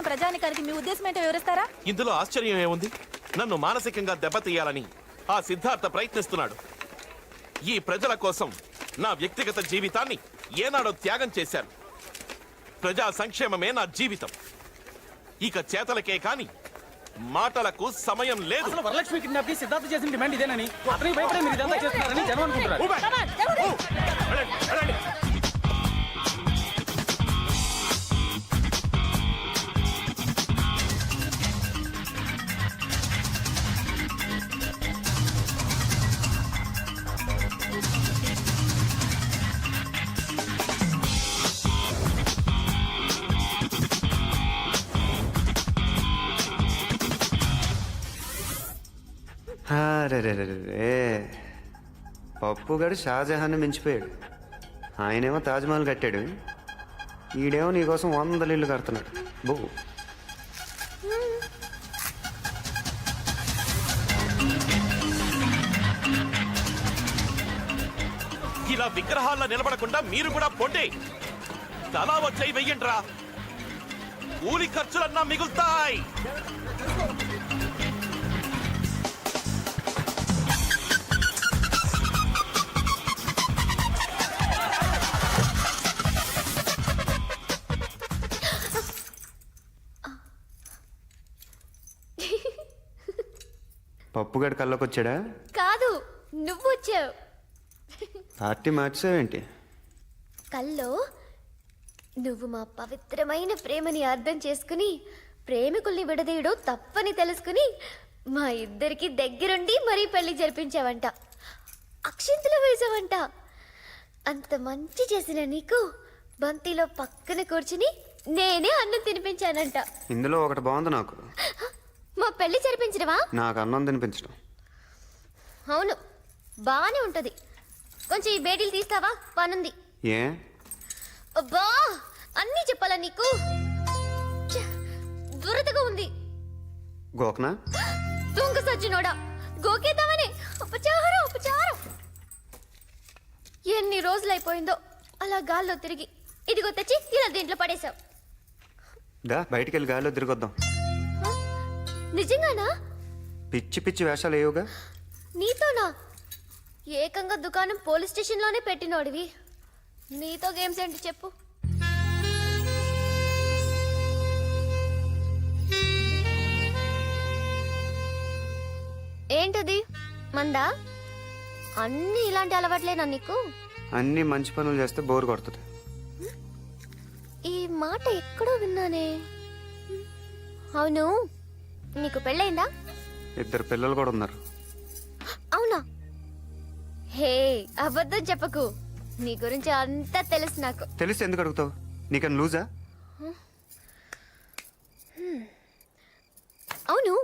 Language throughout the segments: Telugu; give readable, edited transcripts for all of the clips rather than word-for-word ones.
ప్రజానికానికి మీ ఉద్దేశం ఏంటో వివరిస్తారా? ఇందులో ఆశ్చర్యం ఏముంది? నన్ను మానసికంగా దెబ్బతీయాలని ఆ సిద్ధార్థ ప్రయత్నిస్తున్నాడు. ఈ ప్రజల కోసం నా వ్యక్తిగత జీవితాన్ని ఏనాడో త్యాగం చేశాను. ప్రజా సంక్షేమమే నా జీవితం. ఇక చేతలకే కాని మాటలకు సమయం లేదు. అసలు వరలక్ష్మి కిడ్నాప్ కి సిద్ధార్థ చేసిన డిమాండ్ ఇదేనని, అతనికి భయపడే మీరు ఇదంతా చేస్తున్నారని జనం అనుకుంటున్నారు. పప్పుగాడు షాజహాన్ని మించిపోయాడు. ఆయనేమో తాజ్మహల్ కట్టాడు, ఈడేమో నీకోసం 100 ఇళ్ళు కడుతున్నాడు. బో ఇలా విగ్రహాల్లో నిలబడకుండా మీరు కూడా పొండి. తలా వచ్చాయి వెయ్యండ్రా, కూలి ఖర్చులన్నా మిగులుతాయి. పప్పుగాడు కల్లోకి వచ్చాడా? కాదు, నువ్వు వచ్చావు. పార్టీ మార్చావేంటి? కల్లో నువ్వు మా పవిత్రమైన ప్రేమని అర్థం చేసుకుని ప్రేమికుల్ని విడదీయడం తప్పని తెలుసుకుని మా ఇద్దరికి దగ్గరుండి మరీ పెళ్లి జరిపించావంట, అక్షింతలు వేసావంట. అంత మంచి చేసిన నీకు బంతిలో పక్కన కూర్చుని నేనే అన్నం తినిపించానంట. ఇందులో ఒకటి బాగుంది నాకు. మా పెళ్లి జరిపించడమా? నాకు అన్నం తినిపించడం. అవును, బాగానే ఉంటది. కొంచెం ఈ బేడీలు తీస్తావా? పనుంది. ఏ? అబ్బా, అన్నీ చెప్పాలా నీకు? దురదగా ఉంది. గోకనా? దొంగ సజ్జనోడా, గోకేద్దామని. ఉపచారం ఉపచారం. ఎన్ని రోజులైపోయిందో అలా గాల్లో తిరిగి. ఇదిగో తెచ్చి ఇలా దీంట్లో పడేశావు. దా బయటికి వెళ్ళి గాలిలో తిరిగొద్దాం. నిజంగానా? పిచ్చి పిచ్చి వేషాలు ఏవుగా. నీతోనా? ఏకంగా దుకాణం పోలీస్ స్టేషన్లోనే పెట్టినోడివి. నీతో గేమ్స్ ఏంటి చెప్పు? ఏంటది? మందా? అన్నీ ఇలాంటి అలవాట్లేనా నీకు? అన్ని మంచి పనులు చేస్తే బోర్ కొడుతుంది. ఈ మాట ఎక్కడో విన్నానే. అవును, నీకు పెళ్ళైందా? 2 పిల్లలు కూడా ఉన్నారు. అవునా? హే, అబద్ధం చెప్పకు. నీ గురించి అంతా తెలుసు నాకు. తెలిసి ఎందుకు అడుగుతావు? నీకని లూజా? అవును,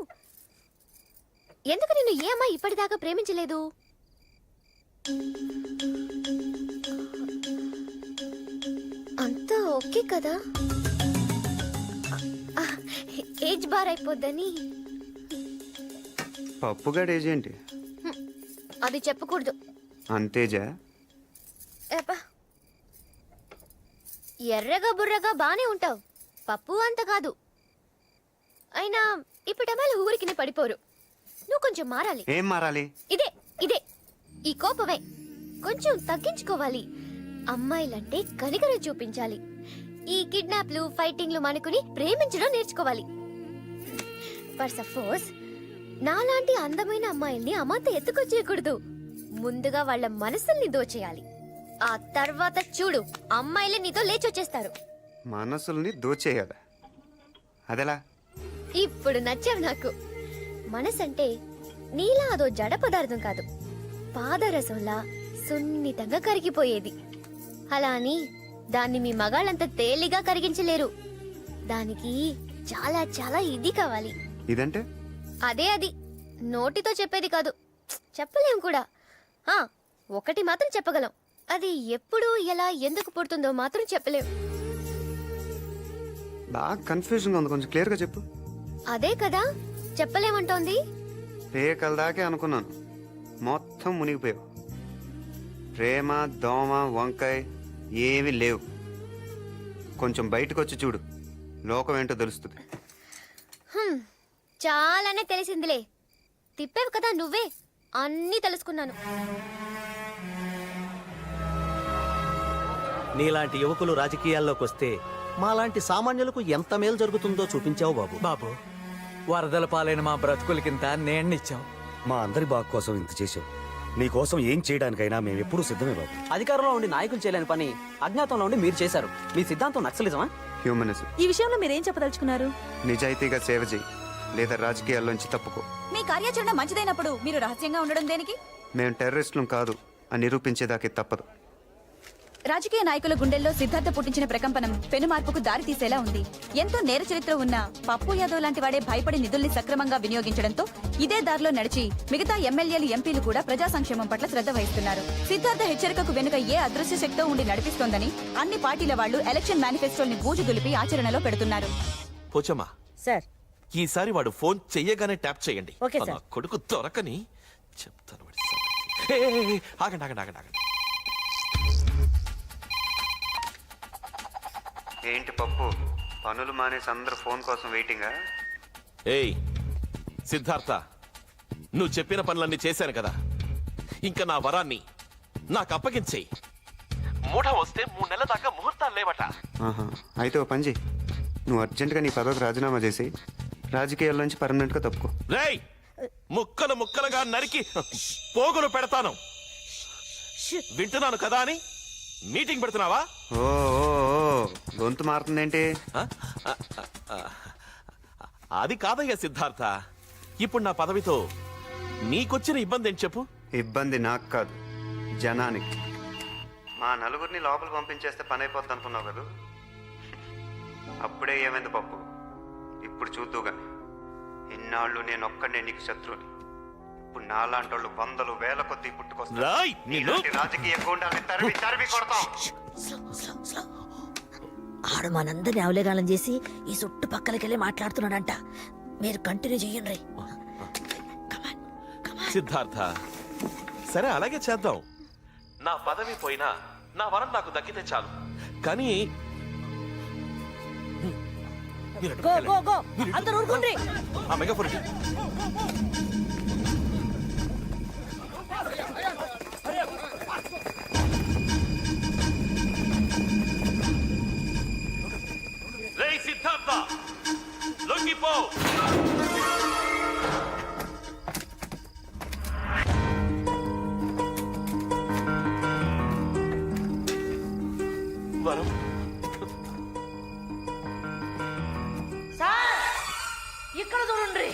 ఎందుకు నిన్ను ఏ అమ్మాయి ఇప్పటిదాకా ప్రేమించలేదు? అంతా ఓకే కదా? ఏజ్ బార్ అయిపోద్దని. పప్పుగాడు ఏజ్ ఏంటి? అది చెప్పకూడదు. అంతేజా? ఎర్రగా బుర్రగా బానే ఉంటావు, పప్పు అంత కాదు. అయినా ఇప్పటమ్మాయిలు ఊరికినే పడిపోరు. నువ్వు కొంచెం మారాలి. ఏం మారాలి? ఇదే ఇదే ఈ కోపమే కొంచెం తగ్గించుకోవాలి. అమ్మాయిలంటే కనికరం చూపించాలి. ఈ కిడ్నాప్లు ఫైటింగ్లు మానుకుని ప్రేమించడం నేర్చుకోవాలి. ఫర్ సపోజ్ నాలాంటి అందమైన అమ్మాయిల్ని అమాంత ఎత్తుకొచ్చేయకూడదు. ముందుగా వాళ్ళ మనసుల్ని దోచేయాలి. ఆ తర్వాత చూడు, అమ్మాయిలే నీతో లేచొచ్చేస్తారు. మనసుల్ని దోచేయాలి? అదెలా? ఇప్పుడు నచ్చావు నాకు. మనసంటే నీలా అదో జడ పదార్థం కాదు, పాదరసంలా సున్నితంగా కరిగిపోయేది. అలా అని దాన్ని మీ మగాళ్ళంతా తేలిగా కరిగించలేరు. దానికి చాలా చాలా ఇది కావాలి. ఇదంటే? అదే అది. నోటితో చెప్పేది కాదు, చెప్పలేం కూడా. ఒకటి మాత్రం చెప్పగలం, అది ఎప్పుడు ఎలా ఎందుకు పుడుతుందో మాత్రం చెప్పలేం. బాగా కన్ఫ్యూజన్గా ఉంది, కొంచెం క్లియర్గా చెప్పు. అదే కదా చెప్పలేమంటోంది. పేకల దాకే అనుకున్నాను, మొత్తం మునిగిపోయావు. ప్రేమ దోమ వంకాయ ఏమీ లేవు. కొంచెం బయటకు వచ్చి చూడు, లోకం ఏంటో తెలుస్తుంది. చాలానే తెలిసిందిలే. తిప్పేవు కదా నువ్వే, అన్నీ తెలుసుకున్నాను. నీలాంటి యువకులు రాజకీయాల్లోకి వస్తే మాలాంటి సామాన్యులకు ఎంత మేలు జరుగుతుందో చూపించావు బాబు. బాబు, వరదల పాలైన మా బ్రతుకులకింత నేణ్ణిచ్చాం. మా అందరి బాగు కోసం ఇంత చేసావు. నీ కోసం ఏం చేయడానికైనా మేము ఎప్పుడూ సిద్ధమే బాబు. అధికారంలో ఉండి నాయకులు చేయలేని పని అజ్ఞాతంలో ఉండి మీరు చేశారు. మీ సిద్ధాంతం నక్సలిజమా? హ్యూమనిజం. ఈ విషయంలో మీరేం చెప్పదలుచుకున్నారు? నిజాయితీగా సేవ చేయి, లేదా రాజకీయాల్లోంచి తప్పుకో. మీ కార్యాచరణ మంచిదైనప్పుడు మీరు రహస్యంగా ఉండడం దేనికి? మేము టెర్రరిస్టులం కాదు అని నిరూపించేదానికి తప్పదు. రాజకీయ నాయకుల గుండెల్లో సిద్ధార్థ పుట్టించిన ప్రకంపనం పెను మార్పుకు దారి తీసేలా ఉంది. ఎంతో నేర చరిత్ర ఉన్న పప్పు యాదవ్ లాంటి వాడే భయపడి నిధుల్ని సక్రమంగా వినియోగించడంతో ఇదే దారిలో నడిచి మిగతా ఎమ్మెల్యేలు, ఎంపీలు కూడా ప్రజా సంక్షేమం పట్ల శ్రద్ధ వహిస్తున్నారు. సిద్ధార్థ హెచ్చరికకు వెనుక ఏ అదృశ్య శక్తో ఉండి నడిపిస్తోందని అన్ని పార్టీల వాళ్లు ఎలక్షన్ మేనిఫెస్టోల్ని బూజు దులిపి ఆచరణలో పెడుతున్నారు. పోచమ్మా, సార్, ఈసారి వాడు ఫోన్ చెయ్యగానే ట్యాప్ చేయండి. Okay sir. నా కొడుకు దొరకని చెప్తాను వాడి సంగతి. ఆగండి ఆగండి ఆగండి ఆగండి. ఏంటి పప్పు, పనులు మానేసి అందరూ ఫోన్ కోసం వెయిటింగా? ఏయ్ సిద్ధార్థ, నువ్వు చెప్పిన పనులన్నీ చేశాను కదా, ఇంకా నా వరాన్ని నాకు అప్పగించేయి. మూఢ వస్తే 3 నెలల దాకా ముహూర్తాలు లేవట. ఆహా, అయితే ఓ పని చెయ్యి, నువ్వు అర్జెంటుగా నీ పదవికి రాజీనామా చేసి రాజకీయాల్లోంచి పర్మనెంట్గా తప్పుకో. రేయ్, ముక్కలు ముక్కలుగా నరికి పోగులు పెడతాను. వింటున్నాను కదా అని మీటింగ్ పెడుతున్నావా? ఓ గొంతు మారుతుందేంటి? అది కాదయ్యా సిద్ధార్థ, ఇప్పుడు నా పదవితో నీకొచ్చిన ఇబ్బంది ఏంటి చెప్పు? ఇబ్బంది నాకు కాదు, జనానికి. మా నలుగురిని లోపల పంపించేస్తే పని అయిపోద్ది అనుకున్నావు కదా, అప్పుడే ఏమైంది పప్పు. ఇప్పుడు చూద్దుగా, ఇన్నాళ్ళు నేను ఒక్కడే నీకు శత్రువుని. ఇప్పుడు నాలాంటి వాళ్ళు 100,000 వేల కొద్దీ పుట్టుకొస్తారు. రాజకీయ గూండాల్ని తరిమి తరిమి కొడతాం. ఆడు మనందరినీ అవలేగాలం చేసి ఈ చుట్టుపక్కలకెళ్ళి మాట్లాడుతున్నాడంట. మీరు కంటిన్యూ చెయ్యండి. సిద్ధార్థ, సరే అలాగే చేద్దాం. నా పదవి పోయినా నా వరం నాకు దక్కితే చాలు. కానీ గో గో గో, అందరూ ఊరుకోండి. ఆ మెగాఫోన్ ఇటు. రేయ్ సిద్ధార్థ, లొంగిపో. వరం, ఇక్కడ చూడండి.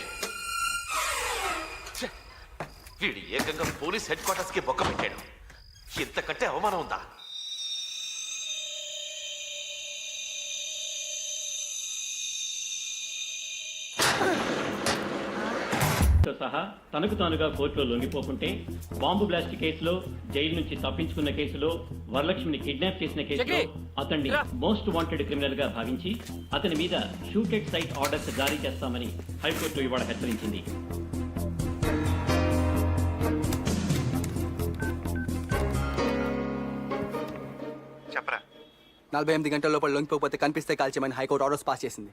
వీడి ఏకంగా పోలీస్ హెడ్ క్వార్టర్స్ కి బొక్క పెట్టాడు. ఇంతకంటే అవమానం ఉందా? సహా తనకు తానుగా కోర్టులో లొంగిపోకుంటే, బాంబు బ్లాస్ట్ కేసులో, జైలు నుంచి తప్పించుకున్న కేసులో, వరలక్ష్మిని కిడ్నాప్ చేసిన కేసులో అతన్ని మోస్ట్ వాంటెడ్ క్రిమినల్ గా భావించి అతని మీద షూటెడ్ సైట్ ఆర్డర్స్ జారీ చేస్తామని హైకోర్టు ఇవాళ హెచ్చరించింది. చెప్పరా. 48 గంటల లోపల లొంగిపోతే కనిపిస్తే కాల్చేయమని హైకోర్టు ఆర్డర్స్ పాస్ చేసింది.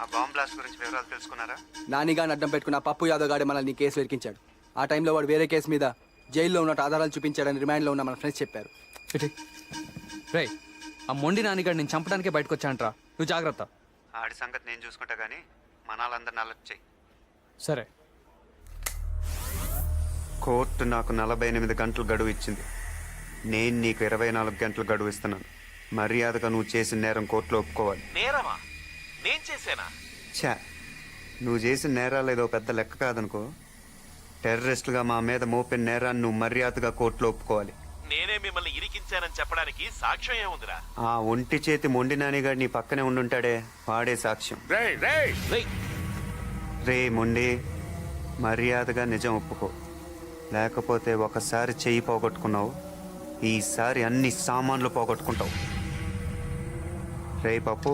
ఆ బాంబ్ బ్లాస్ట్ గురించి వివరాలు తెలుసుకున్నారా? నానిగాని అడ్డం పెట్టుకున్న పప్పు యాదవ్ గాడే మనల్ని కేసు వెరికించాడు. ఆ టైంలో వాడు వేరే కేసు మీద జైల్లో ఉన్నట్టు ఆధారాలు చూపించాడని రిమాండ్లో ఉన్న మన ఫ్రెండ్స్ చెప్పారు. రే, ఆ మొండి నానిగాడు నేను చంపడానికే బయటకు వచ్చానంట్రా. నువ్వు జాగ్రత్త. ఆడి సంగతి నేను చూసుకుంటా కానీ మనాలందరిని అలర్ట్ చెయ్యి. సరే. కోర్టు నాకు 48 గంటలు గడువు ఇచ్చింది. నేను నీకు 24 గంటలు గడువు ఇస్తున్నాను. మర్యాదగా నువ్వు చేసిన నేరం కోర్టులో ఒప్పుకోవాలి. నేరమా? నేను చేశానా? ఛా, నువ్వు చేసిన నేరాలు ఏదో పెద్ద లెక్క కాదనుకో. టెర్రరిస్టులుగా మా మీద మోపిన నేరాన్ని నువ్వు మర్యాదగా కోర్టులో ఒప్పుకోవాలి. నేనే మిమ్మల్ని ఇరికించానని చెప్పడానికి సాక్ష్యం ఏముందిరా? ఆ ఒంటి చేతి మొండి నానిగాడు నీ పక్కనే ఉండుంటాడే, వాడే సాక్ష్యం. రే మొండి, మర్యాదగా నిజం ఒప్పుకో, లేకపోతే ఒకసారి చెయ్యి పోగొట్టుకున్నావు, ఈసారి అన్ని సామాన్లు పోగొట్టుకుంటావు. రే పప్పు,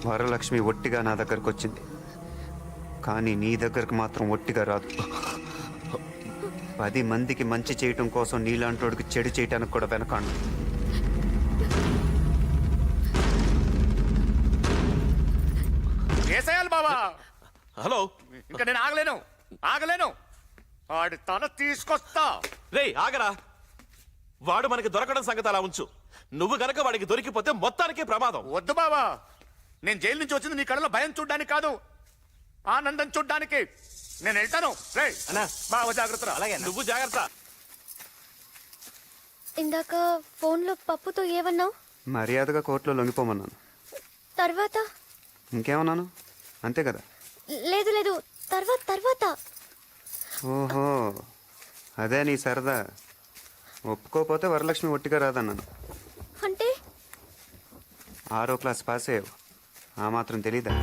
వరలక్ష్మి ఒట్టిగా నా దగ్గరకు వచ్చింది, కానీ నీ దగ్గరకు మాత్రం ఒట్టిగా రాదు. 10 మందికి మంచి చేయటం కోసం నీలాంటోడికి చెడు చేయటానికి కూడా వెనకాడు. వేసేయాలి బావా. హలో ఇంకా నేను ఆగలేను. ఆడి తల తీసుకొస్తా. రే ఆగరా. వాడు మనకి దొరకడం సంగతి అలా ఉంచు. నువ్వు గనక వాడికి దొరికిపోతే మొత్తానికే ప్రమాదం. వద్దు బావా, నేను జైలు నుంచి వచ్చింది నీ కళ్ళలో భయం చూడ్డానికి కాదు, ఆనందం చూడ్డానికి. నేను వెళ్తాను. రే బావ జాగ్రత్త. అలాగే నువ్వు జాగ్రత్త. ఇందాక ఫోన్లో పప్పుతో ఏమన్నావు? మర్యాదగా కోర్టులో లొంగిపోమన్నాను. తర్వాత? ఇంకేమన్నాను? అంతే కదా. లేదు తర్వాత. ఓహో, అదే నీ సరదా. ఒప్పుకోపోతే వరలక్ష్మి ఒట్టిగా రాదన్నాను. అంటే 6వ క్లాస్ పాస్ అయ్యావు, ఆ మాత్రం తెలీదా?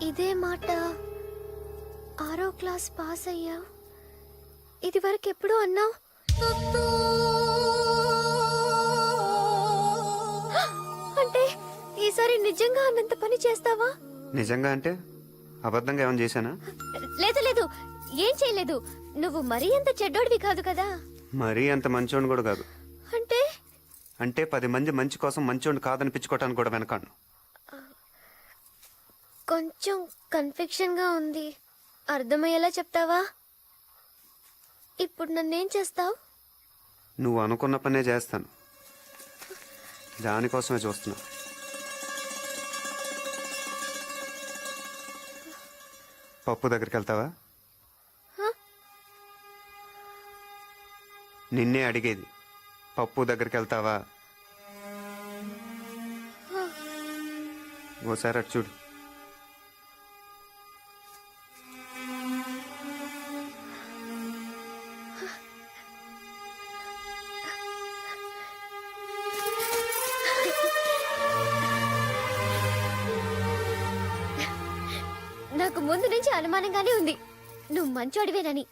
ఇదే మాట 6వ క్లాస్ పాస్ అయ్యా, ఇది వరకు ఎప్పుడూ అన్నావు. అంటే ఈసారి నిజంగా అన్నంత పని చేస్తావా? నిజంగా అంటే అబద్ధంగా ఏమైనా చేశానా? లేదు ఏం చేయలేదు. నువ్వు మరీ అంత చెడ్డోడివి కాదు కదా. మరీ అంత మంచోడిని కూడా కాదు. అంటే 10 మంది మంచి కోసం మంచోడిని కాదనిపించుకోవటానికి కూడా వెనకాను. కొంచెం కన్ఫ్యూషన్ గా ఉంది, అర్థమయ్యేలా చెప్తావా? ఇప్పుడు నన్నేం చేస్తావు? నువ్వు అనుకున్న పనే చేస్తాను, దానికోసమే చూస్తున్నా. పప్పు దగ్గరికి వెళ్తావా? నిన్నే అడిగేది, పప్పు దగ్గరికి వెళ్తావా? ఓసారి అటు చూడు. నాకు ముందు నుంచి అనుమానంగానే ఉంది నువ్వు మంచోడివేనని.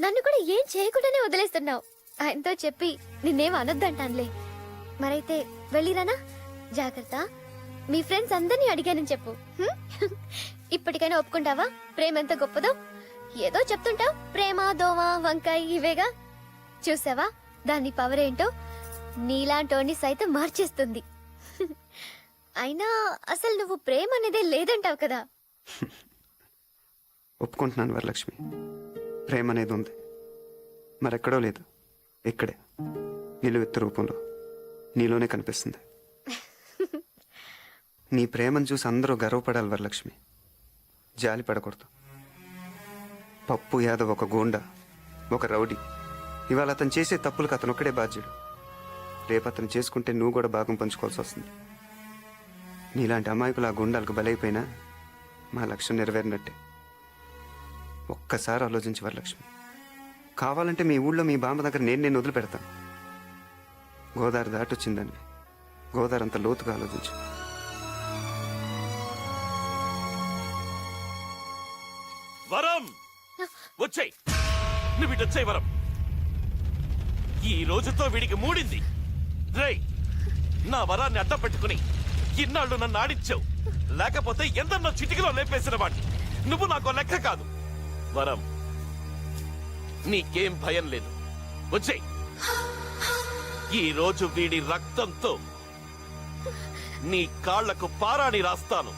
నన్ను కూడా ఏం చేయకుండానే వదిలేస్తున్నావు. ఆయనతో చెప్పి నిన్నేం అనొద్దంటానులే. మరైతే వెళ్ళిరానా? జాగ్రత్త. మీ ఫ్రెండ్స్ అందరినీ అడిగానని చెప్పు. హ్మ్? ఇప్పటికైనా ఒప్పుకుంటావా ప్రేమ ఎంత గొప్పదో? ఏదో చెప్తుంటావు, ప్రేమ, దోమ, వంకాయ ఇవేగా. చూసావా దాని పవర్ ఏంటో? నీలాంటోని సైతం మార్చేస్తుంది. అయినా అసలు నువ్వు ప్రేమ అనేదే లేదంటావు కదా. ఒప్పుకుంటున్నాను వరలక్ష్మి, ప్రేమ అనేది ఉంది, మరెక్కడో లేదు, ఇక్కడే నిలువెత్తు రూపంలో నీలోనే కనిపిస్తుంది. నీ ప్రేమను చూసి అందరూ గర్వపడాలి వరలక్ష్మి, జాలి పడకూడదు. పప్పు యాదవ్ ఒక గూండా, ఒక రౌడీ. ఇవాళ అతను చేసే తప్పులకు అతను ఒక్కడే బాధ్యుడు. రేపు అతను చేసుకుంటే నువ్వు కూడా భాగం పంచుకోవాల్సి వస్తుంది. నీలాంటి అమాయకులు ఆ గుండాలకు బలైపోయినా మా లక్ష్యం నెరవేరినట్టే. ఒక్కసారి ఆలోచించి వరలక్ష్మి, కావాలంటే మీ ఊళ్ళో మీ బామ్మ దగ్గర నేను వదిలిపెడతాను. గోదావరి దాటొచ్చిందండి, గోదావరి అంత లోతుగా ఆలోచించు. వరం వచ్చాయి, నువ్వు ఇటు వచ్చాయి వరం. ఈ రోజుతో వీడికి మూడింది. రేయ్, నా వరాన్ని అడ్డం పెట్టుకుని ఇన్నాళ్ళు నన్ను ఆడించావు, లేకపోతే ఎందన్నో చిటికలో లేపేసిన వాడిని. నువ్వు నాకు లెక్క కాదు. వరం, నీకేం భయం లేదు, వచ్చేయ్. ఈ రోజు వీడి రక్తంతో నీ కాళ్లకు పారాణి రాస్తాను.